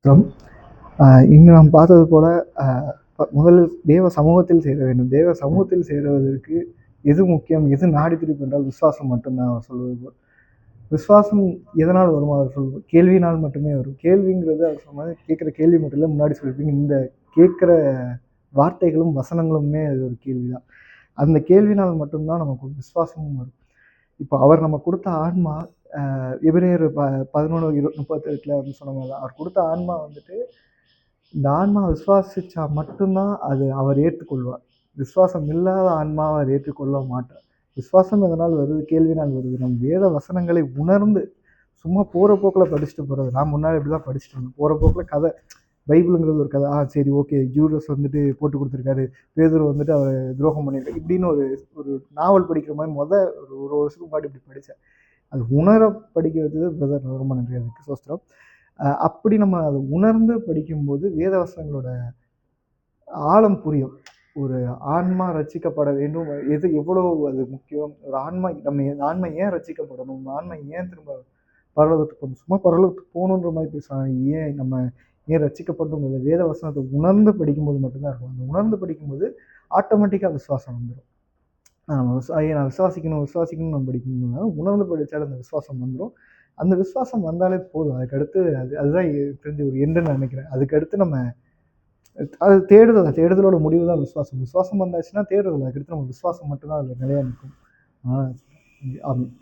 ரம் இன்று நாம் பார்த்தது போல முதலில் தேவ சமூகத்தில் சேர வேண்டும். தேவ சமூகத்தில் சேருவதற்கு எது முக்கியம், எது நாடி துடிப்பு என்றால் விசுவாசம் மட்டும்தான் அவர் சொல்வது போல். விசுவாசம் எதனால் வருமோ அவர் சொல்வது கேள்வியினால் மட்டுமே வரும். கேள்விங்கிறது அவர் சொன்னது கேட்குற கேள்வி மட்டும் இல்லை, முன்னாடி சொல்லியிருப்பீங்க இந்த கேட்குற வார்த்தைகளும் வசனங்களுமே அது ஒரு கேள்வி தான். அந்த கேள்வினால் மட்டும்தான் நமக்கு விசுவாசமும் வரும். இப்போ அவர் நம்ம கொடுத்த ஆன்மா எபிரேயர் 11:38 வந்து சொன்ன மாதிரி தான் அவர் கொடுத்த ஆன்மா வந்துட்டு இந்த ஆன்மா விசுவாசிச்சா மட்டும்தான் அது அவர் ஏற்றுக்கொள்வார். விசுவாசம் இல்லாத ஆன்மாவை அவர் ஏற்றுக்கொள்ள மாட்டார். விசுவாசம் எதனால் வருது, கேள்வினால் வருது. நம் வேத வசனங்களை உணர்ந்து சும்மா போகிற போக்கில் படிச்சுட்டு போகிறது. நான் முன்னாடி இப்படி தான் படிச்சுட்டு இருந்தேன். போகிற போக்கில் கதை பைபிளுங்கிறது ஒரு கதை. சரி ஓகே, ஜூடஸ் வந்துட்டு போட்டு கொடுத்துருக்காரு, பேதுரு வந்துட்டு அவர் துரோகம் பண்ணியிருக்காரு இப்படின்னு ஒரு ஒரு நாவல் படிக்கிற மாதிரி ஒரு வருஷத்துக்கு முன்னாடி இப்படி படித்தேன். அது உணர படிக்க வச்சது பிரதர், ரொம்ப நன்றி, அதுக்கு சோஸ்திரம். அப்படி நம்ம அதை உணர்ந்து படிக்கும்போது வேதவசனங்களோட ஆழம் புரியும். ஒரு ஆன்மா ரட்சிக்கப்பட வேண்டும், எவ்வளோ அது முக்கியம். ஒரு ஆன்மா ஆன்மா ஏன் ரட்சிக்கப்படணும், ஆன்மா ஏன் திரும்ப பரலோகத்துக்கு போகணும், சும்மா பரலோகத்துக்கு போகணுன்ற மாதிரி பேசுகிறாங்க. ஏன் ரட்சிக்கப்படணுங்கிறது வேத வசனத்தை உணர்ந்து படிக்கும்போது மட்டும்தான் இருக்கும். அந்த உணர்ந்து படிக்கும்போது ஆட்டோமேட்டிக்காக விசுவாசம் வந்துடும். நான் விசுவாசிக்கணும்னு நம்ம படிக்கணும்னா உணர்ந்து படித்தால் அந்த விசுவாசம் வந்துடும். அந்த விசுவாசம் வந்தாலே போதும். அதுக்கடுத்து அதுதான் தெரிஞ்ச ஒரு எண்டுன்னு நினைக்கிறேன். அதுக்கடுத்து நம்ம அது தேடுதலோட முடிவு தான் விசுவாசம். விசுவாசம் வந்தாச்சுன்னா தேடுதல், அதுக்கடுத்து நம்ம விசுவாசம் மட்டும்தான் அதில் நிலையா நிற்கும். ஆமாம்.